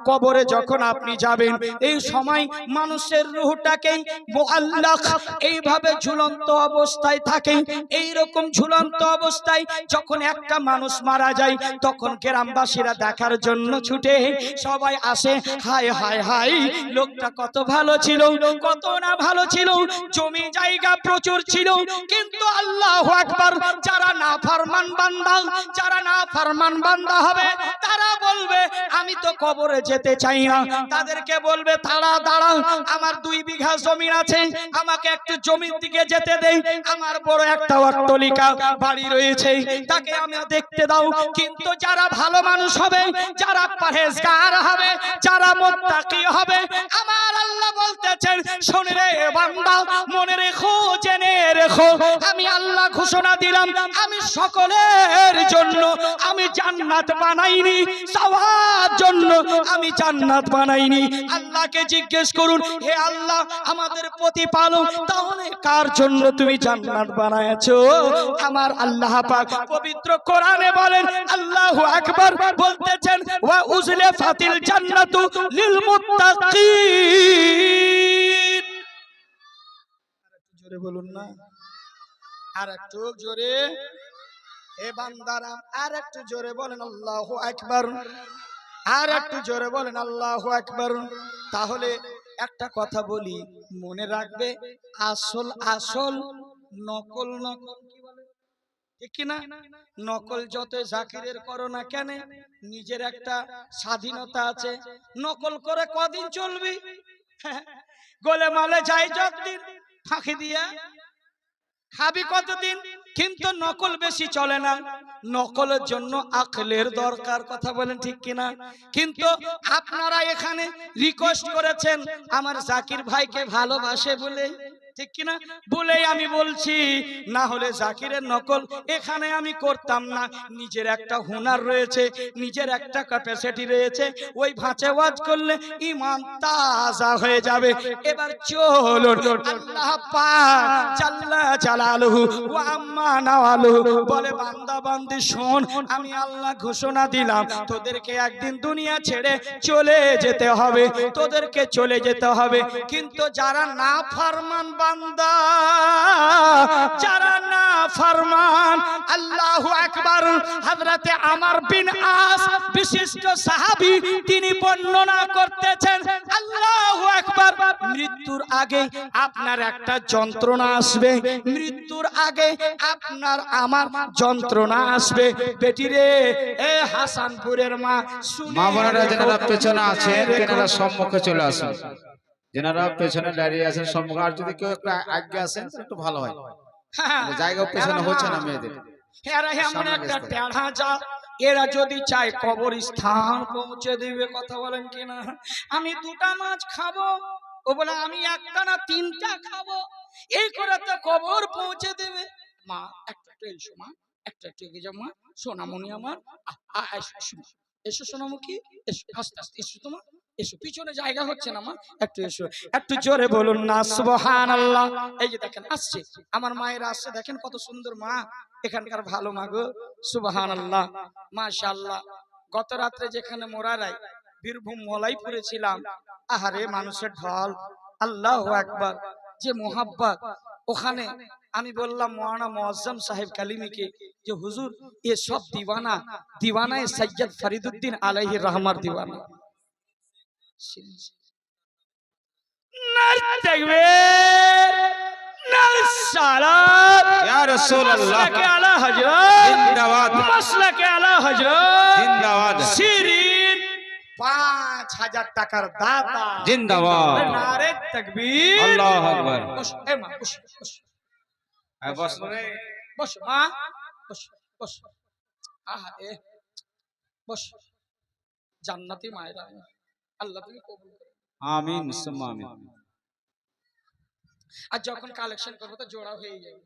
কবরে যখন আপনি যাবেন এই সময় মানুষের রূহটাকে মুআল্লাক এইভাবে ঝুলন্ত অবস্থায় থাকে। এই রকম ঝুলন্ত অবস্থায় যখন একটা মানুষ মারা যায় তখন গ্রামবাসীরা দেখার জন্য ছুটে সবাই আসে। হায় হায় হায়, লোকটা কত ভালো ছিল, কত না ভালো ছিল, জমি জায়গা প্রচুর ছিল, কিন্তু আল্লাহু আকবার, যারা নাফরমান বান্দা, যারা নাফরমান বান্দা হবে তারা বলবে আমি তো কবরে যেতে চাই না। তাদেরকে বলবে তারা দাঁড়াও, আমার 2 বিঘা জমি আছে, আমাকে একটু জমির দিকে যেতে দেই, আমার বড় একটা অট্টালিকা বাড়ি রয়েছে, তাকে আমি দেখতে দাও। কিন্তু যারা ভালো মানুষ হবে, যারা পরহেজগার হবে, যারা মুত্তাকি হবে, আমার আল্লাহ বলতেছেন শোন রে বান্দা, মনে রেখো, জেনে রেখো, আমি আল্লাহ ঘোষণা দিলাম আমি সকলের জন্য আমি জান্নাত বানাইনি, সবার জন্য আমি জান্নাত বানাইনি। আল্লাহকে জিজ্ঞেস করুন, হে আল্লাহ আমাদের প্রতিপালক, তাহলে কার জন্য তুমি জান্নাত বানায়াছো? আমার আল্লাহ পাক পবিত্র কোরআনে বলেন, আল্লাহু আকবার বলতেছেন, ওয়া উজলিফাতিল জান্নাতু লিল মুত্তাকিন। জোরে বলুন না, আর একটু জোরে। এ বান্দারা আর একটু জোরে বলেন আল্লাহু আকবার, আর একটু জোরে বলেন আল্লাহু আকবার। তাহলে একটা কথা বলি, মনে রাখবে, আসল আসল, নকল নকল, কি বলে ঠিক না? নকল যত জাকিরের করো না কেন, নিজের একটা স্বাধীনতা আছে। নকল করে কদিন চলবি? গোলে মালে যাই যতদিন, ফাঁকি দিয়া খাবি কতদিন? কিন্তু নকল বেশি চলে না, নকলের জন্য আকলের দরকার। কথা বলেন ঠিক কিনা? কিন্তু আপনারা এখানে রিকোয়েস্ট করেছেন আমার জাকির ভাইকে ভালোবাসে বলে, ঠিক কিনা? বলেই আমি বলছি, না হলে জাকিরের নকল এখানে আমি করতাম না। নিজের একটা হুনার রয়েছে, নিজের একটা ক্যাপাসিটি রয়েছে, ওই ভাঁচে ওয়াজ করলে ঈমান তাজা হয়ে যাবে। এবার চলুন, আল্লাহ পাক জাল্লা জালালুহু ওয়া আম্মা নাওয়ালুহু বলে, বান্দা বান্দি শোন, আমি আল্লাহ ঘোষণা দিলাম তোদেরকে একদিন দুনিয়া ছেড়ে চলে যেতে হবে, তোদেরকে চলে যেতে হবে। কিন্তু যারা না ফরমান বান্দা, যারা না ফরমান, আল্লাহু আকবার, হযরতে আমর বিন আস বিশিষ্ট সাহাবী, তিনি বর্ণনা করতেছেন, আল্লাহু আকবার, মৃত্যুর আগে আপনার একটা যন্ত্রণা আসবে, মৃত্যুর আগে আপনার আমার যন্ত্রণা আসবে। বেটিরে, এ হাসানপুরের মা, মা বোনেরা যারা পেছনে আছেন তেনারা সম্মুখে চলে আসুন, যারা পেছনে দাঁড়িয়ে আছেন সম্মুখে, আর যদি কেউ একটু আগে আসেন একটু ভালো হয়, জায়গা পেছনে হচ্ছে না মেয়েদের। এমন একটা টেढ़ा যা, এরা যদি চায় কবরস্থান পৌঁছে দিবে। কথা বলেন কিনা? আমি 2টা মাছ খাবো, ও বলে আমি 1টা না 3টা খাবো, এই করে তো কবর পৌঁছে দেবে। মা একটা এসো, মা একটা এগিয়ে যাও, মা সোনামণি আমার, এসো সোনামুখী, এসো আস্তে আস্তে এসো, তোমার এসো, পিছনে জায়গা হচ্ছে না মা, একটু এসো, একটু জোরে বলুন না সুবহানাল্লাহ। এই যে দেখেন আসছে, আমার মায়েরা আসছে, দেখেন কত সুন্দর মা, এখানকার ভালো মা গো, সুবহানাল্লাহ, মাশাআল্লাহ। গত রাত্রে যেখানে মোরারাই বীরভূম মলাইপুরে ছিলাম, আহারে মানুষের ঢল, আল্লাহু আকবার, যে মোহাব্বত। ওখানে আমি বললাম মৌলানা মুআজ্জম সাহেব কালিমিকে যে হুজুর ये सब दीवाना दीवाना है सैयद फरीदुद्दीन अलैहि रहमत दीवाना। तकबीर नसलात या रसूल अल्लाह के आला हजरत जिंदाबाद, मसलक के आला हजरत जिंदाबाद, शिरीन 5000 টাকার দাতা जिंदाबाद, नारे तकबीर अल्लाह अकबर। ए मां बस बस रे, बस मां बस बस, আহারে বস, জান্নাতি মায়েরা আল্লাহ তুমি কবুল করো, आमीन सुम्मा आमीन। আর যখন কালেকশন করব তো জোড়া হয়ে যাবে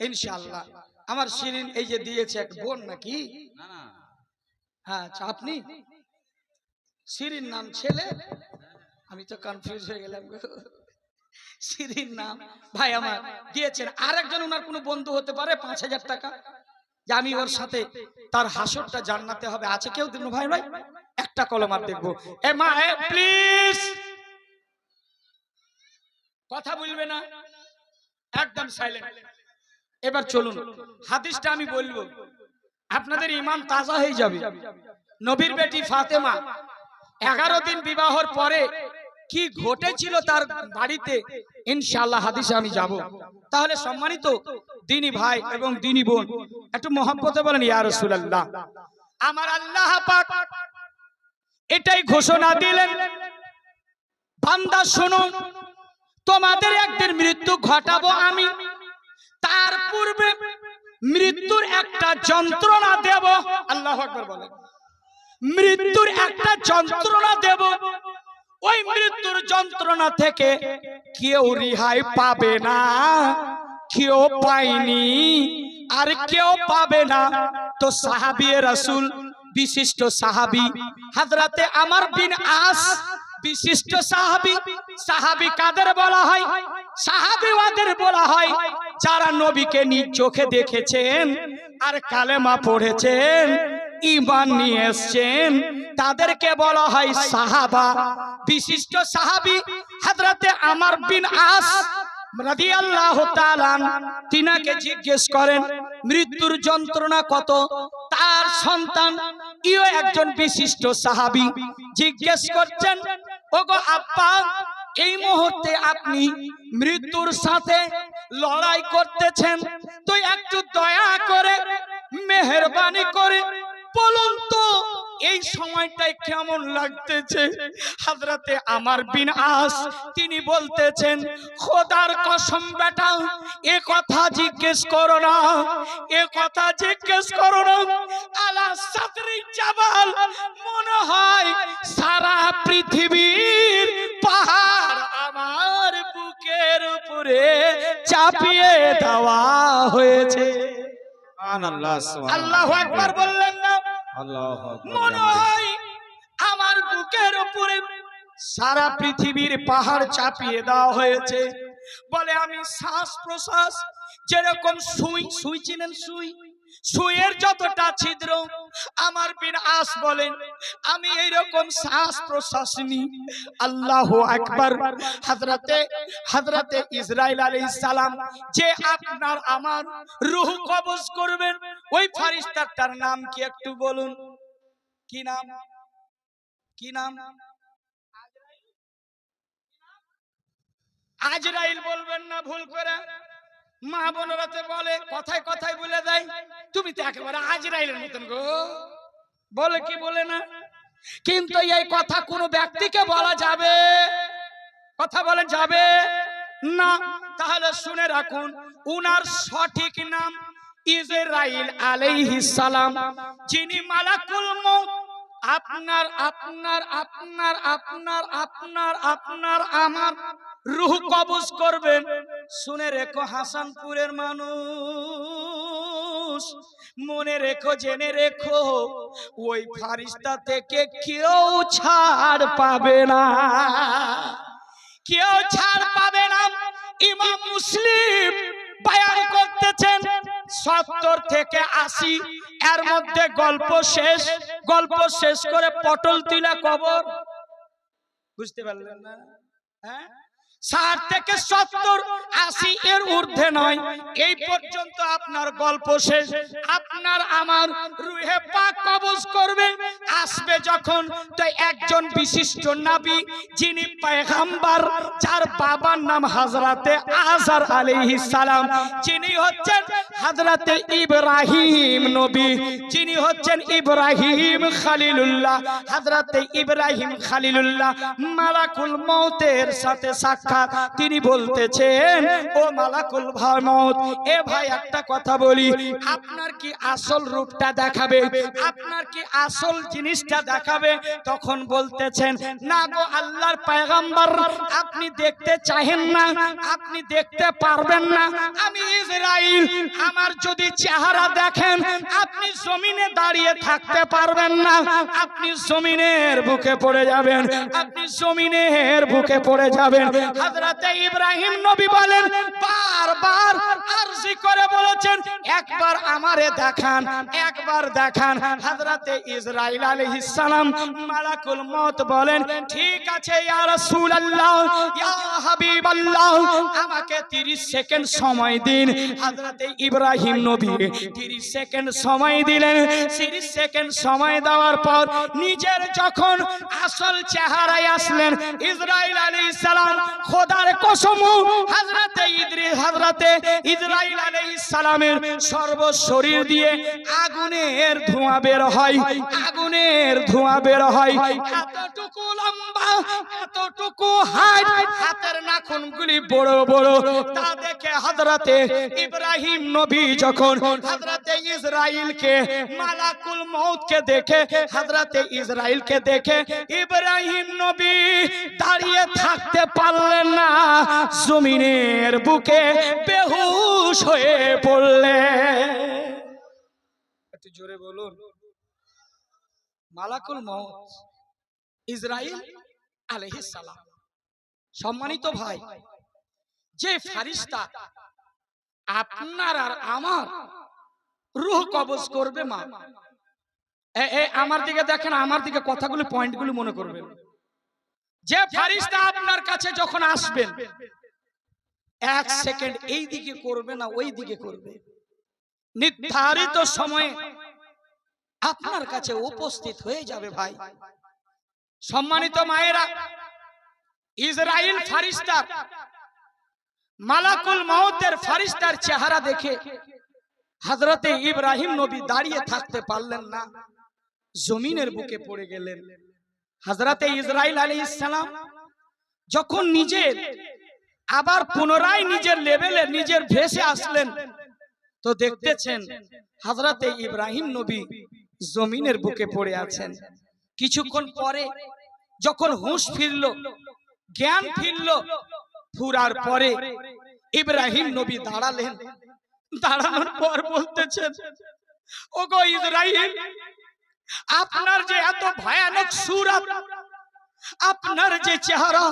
ইনশাআল্লাহ। আমার শিরিন এই যে দিয়েছে এক বোন নাকি, না না, হ্যাঁ আচ্ছা, আপনি শিরিন নাম ছেলে, আমি তো কনফিউজ হয়ে গেলাম গো। শিরিন নাম ভাই আমার দিয়েছেন। আরেকজন ওনার কোনো বন্ধু হতে পারে 5000 টাকা, যে আমি ওর সাথে তার হাসরটা জান্নাতে হবে, আছে কেউ দিন ভাই? ভাই একটা কলম আর দেখবো। এ মা প্লিজ কথা বলবে না, একদম সাইলেন্ট। এবার চলুন হাদিসটা আমি বলবো, আপনাদের ঈমান তাজা হয়ে যাবে। নবীর বেটি ফাতেমা 11 দিন বিবাহর পরে কি ঘটেছিল তার বাড়িতে, ইনশাআল্লাহ হাদিসে আমি যাব। তাহলে সম্মানিত দ্বীনি ভাই এবং দ্বীনি বোন, একটু মহব্বতে বলেন ইয়া রাসূলুল্লাহ। আমার আল্লাহ পাক এটাই ঘোষণা দিলেন, বান্দা শোনো, তোমাদের একদিন মৃত্যু ঘটাবো আমি, তার পূর্বে মৃত্যুর একটা যন্ত্রণা দেব। আল্লাহু আকবার বলেন। মৃত্যুর একটা যন্ত্রণা দেব, ওই মৃত্যুর যন্ত্রণা থেকে কেউ রেহাই পাবে না, কেউ পায়নি আর কেউ পাবে না। তো সাহাবী রাসূল, বিশিষ্ট সাহাবী হযরতে আমর বিন আস, বিশিষ্ট সাহাবী। সাহাবী কাদের বলা হয়? সাহাবী ওদের বলা হয় যারা নবীকে নিজ চোখে দেখেছেন আর কালেমা পড়েছেন, ঈমান নিয়ে এসেছেন, তাদেরকে বলা হয় সাহাবা। বিশিষ্ট সাহাবী হযরতে আমর বিন আস রাদিয়াল্লাহু তাআলা, তিনাকে জিজ্ঞেস করেন মৃত্যুর যন্ত্রণা কত? তার সন্তান ইও একজন বিশিষ্ট সাহাবী জিজ্ঞেস করছেন, ওগো আব্বা, এই মুহূর্তে আপনি মৃত্যুর সাথে লড়াই করতেছেন, তো একটু দয়া করে মেহেরবানি করে বলুন তো এই সময়টাই কেমন লাগতেছে? হযরতে আমর বিন আস তিনি বলতেছেন, খোদার কসম বেটা, এ কথা জিজ্ঞেস করো না, এ কথা জিজ্ঞেস করো না। আলা সাদরি জাবাল, মনে হয় সারা পৃথিবীর পাহাড় আমার বুকের উপরে চাপিয়ে দেওয়া হয়েছে। আল্লাহু আকবার বললেন না? মনে হয় আমার বুকের উপরে সারা পৃথিবীর পাহাড় চাপিয়ে দেওয়া হয়েছে। বলে আমি শ্বাস প্রশ্বাস যেরকম সুই, সুই চিনেন? সুই, সুইয়ের যতটা ছিদ্র, আমর বিন আস বলেন আমি এইরকম শ্বাস প্রশ্বাস নি। আল্লাহু আকবার। হযরতে ইসরাইল আলাইহিস সালাম যে আপনার আমার রূহ কবজ করবেন, ওই ফেরেশতাটার নাম কি একটু বলুন? কি নাম? কি নাম? আজরাইল বলবেন না ভুল করে। মা বোনেরাতে বলে, কথায় কথায় বলে দেয়, তুমি তো একেবারে আজরাইলের মতন গো, বলে কি বলে না? কিন্তু এই কথা কোনো ব্যক্তিকে বলা যাবে? কথা বলেন যাবে না? তাহলে শুনে রাখুন, উনার সঠিক নাম ইসরাইল আলাইহিস সালাম, যিনি মালাকুল মউত আপনার আপনার আপনার আপনার আপনার আপনার আমার রূহ কবজ করবেন। শুনে রেখো হাসানপুরের মানুষ, মনে রেখো, জেনে রেখো, ওই ফেরেশতা থেকে কেউ ছাড় পাবে না, কেউ ছাড় পাবে না। ইমাম মুসলিম বয়ান করতেছেন 70 থেকে 80, এর মধ্যে গল্প শেষ। গল্প শেষ করে পটল তিলা কবর, বুঝতে পারলেন না? হ্যাঁ, 60 থেকে 70, 80 এর ঊর্ধ্বে নয়, এই পর্যন্ত আপনার গল্প শেষ। আপনার আমার রূহে পাক কবজ করবে। আসবে যখন, তো একজন বিশিষ্ট নবী, যিনি পয়গম্বর, যার বাবার নাম হযরতে আজর আলাইহিস সালাম, যিনি হচ্ছেন হযরতে ইব্রাহিম নবী, যিনি হচ্ছেন ইব্রাহিম খলিলুল্লাহ। হযরতে ইব্রাহিম খলিলুল্লাহ মালাকুল মউতের সাথে সাক্ষাৎ, তিনি বলতেছেন, ও মালাকুল মউত, এ ভাই একটা কথা বলি, আপনার কি আসল রূপটা দেখাবে? আপনার কি আসল জিনিসটা দেখাবে? তখন বলতেছেন, না গো আল্লাহর পয়গম্বর, আপনি দেখতে চাহেন না, আপনি দেখতে পারবেন না। আমি ইসরাইল, আমার যদি চেহারা দেখেন, আপনি জমিনে দাঁড়িয়ে থাকতে পারবেন না, আপনি জমিনের বুকে পড়ে যাবেন, আপনি জমিনের বুকে পড়ে যাবেন। হযরতে ইব্রাহিম নবী বলেন, বারবার আরজি করে বলেছেন, একবার আমারে দেখান, একবার দেখান। হযরতে ইসরাইল আলাইহিস সালাম মালাকুল মউত বলেন, ঠিক আছে ইয়া রাসূলুল্লাহ, ইয়া হাবিবাল্লাহ, আমাকে 30 সেকেন্ড সময় দিন। হযরতে ইব্রাহিম নবী 30 সেকেন্ড সময় দিলেন। 30 সেকেন্ড সময় দেওয়ার পর নিজের যখন আসল চেহারায় আসলেন, ইসরাইল আলাইহিস সালাম, খোদার কসম, হযরতে ইসরাইল আলাইহিস সালামের সর্ব শরীর দিয়ে আগুনের ধোঁয়া বের হয়, আগুনের ধোঁয়া বের হয়। এতটুকু লম্বা, এতটুকু হাইট, হাতের নাখুনগুলি বড় বড়। তা দেখে হযরতে ইব্রাহিম নবী যখন হযরতে ইসরাইলকে, মালাকুল মউতকে দেখে, হযরতে ইসরাইলকে দেখে ইব্রাহিম নবী দাঁড়িয়ে থাকতে পারলেন না, জমিনের বুকে বেহুশ হয়ে পড়লেন। একটু জোরে বলুন। মালাকুল মউত ইসরাইল আলাইহিস সালাম, সম্মানিত ভাই, যে ফেরেশতা আপনার আর আমার রূহ কবজ করবে, মা আমার দিকে দেখেন, আমার দিকে কথাগুলো, পয়েন্টগুলো মনে করবেন। যে ফেরেশতা আপনার কাছে যখন আসবেন, 1 সেকেন্ড এই দিকে করবে না, ওই দিকে করবে, নির্ধারিত সময়ে আপনার কাছে উপস্থিত হয়ে যাবে। ভাই সম্মানিত মায়েরা, ইসরাইল ফেরেশতা মালাকুল মউতের ফেরেশতার চেহারা দেখে হযরতে ইব্রাহিম নবী দাঁড়িয়ে থাকতে পারলেন না, জমিনের বুকে পড়ে গেলেন। হযরতে ইসরাইল আলাইহিস সালাম যখন নিজের আবার পুনরায় নিজের লেভেলে, নিজের ভেসে আসলেন, তো দেখতেছেন হযরতে ইব্রাহিম নবী জমিনের বুকে পড়ে আছেন। কিছুক্ষণ পরে যখন হুঁশ ফিরল, জ্ঞান ফিরল, ফুরার পরে ইব্রাহিম নবী দাঁড়ালেন। দাঁড়ানোর পর বলতেছেন, ওগো ইসরাইল, আপনার যে এত ভয়ানক সূরত, আপনার যে চেহারা,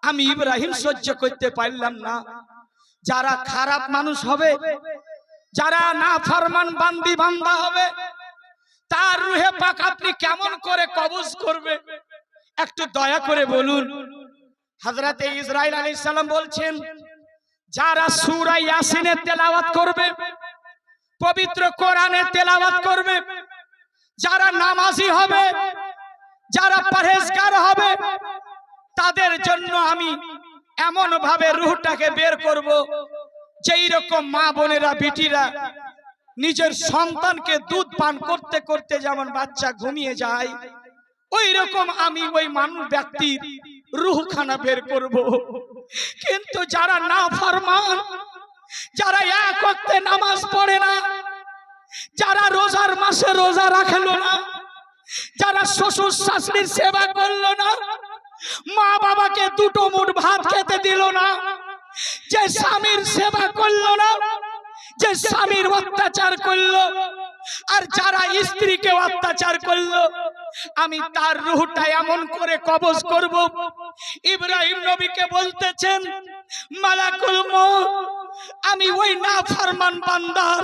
আমি ইব্রাহিম সহ্য করতে পারলাম না। যারা খারাপ মানুষ হবে, যারা নাফরমান বান্দি বান্দা হবে, তার রূহে পাক আপনি কেমন করে কবজ করবে, একটু দয়া করে বলুন। হযরতে ইসরাইল আলাইহিস সালাম বলছেন, যারা সূরা ইয়াসিনের তেলাওয়াত করবে, পবিত্র কোরআনের তেলাওয়াত করবে, যারা নামাজি হবে, যারা পরহেজগার হবে, তাদের জন্য আমি এমন ভাবে রূহটাকে বের করব, যেই রকম মা বোনেরা, বিটিরা নিজের সন্তানকে দুধ পান করতে করতে যেমন বাচ্চা ঘুমিয়ে যায়, ওই রকম আমি ওই মানুষ ব্যক্তির রূহখানা বের করব। কিন্তু যারা নাফরমান, যারা এক ওয়াক্তে নামাজ পড়ে না, যারা রোজার মাসে রোজা রাখলো না, যারা শ্বশুর শাশুড়ির সেবা করলো না, মা বাবাকে দুটো মুঠ ভাত খেতে দিল না, যে স্বামীর সেবা করলো না, যে স্বামীর অত্যাচার করলো, আর যারা স্ত্রীকে অত্যাচার করলো, আমি তার রূহটা এমন করে কবজ করব। ইব্রাহিম নবীকে বলতেছেন, মালাকুল মউত, আমি ওই নাফরমান বান্দার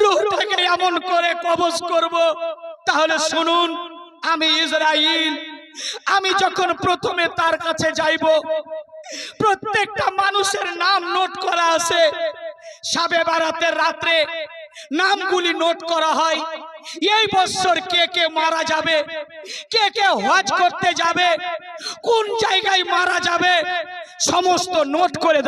রূহটাকে এমন করে কবজ করব। তাহলে শুনুন, আমি ইসরাইল, আমি যখন প্রথমে তার কাছে যাইব, প্রত্যেকটা মানুষের নাম নোট করা আছে। শাবে বারাতের রাত্রে নামগুলি নোট করা হয়। এই বছর কে কে মারা যাবে, কে কে হজ করতে যাবে, কোন জায়গায় মারা যাবে, সমস্ত নোট করে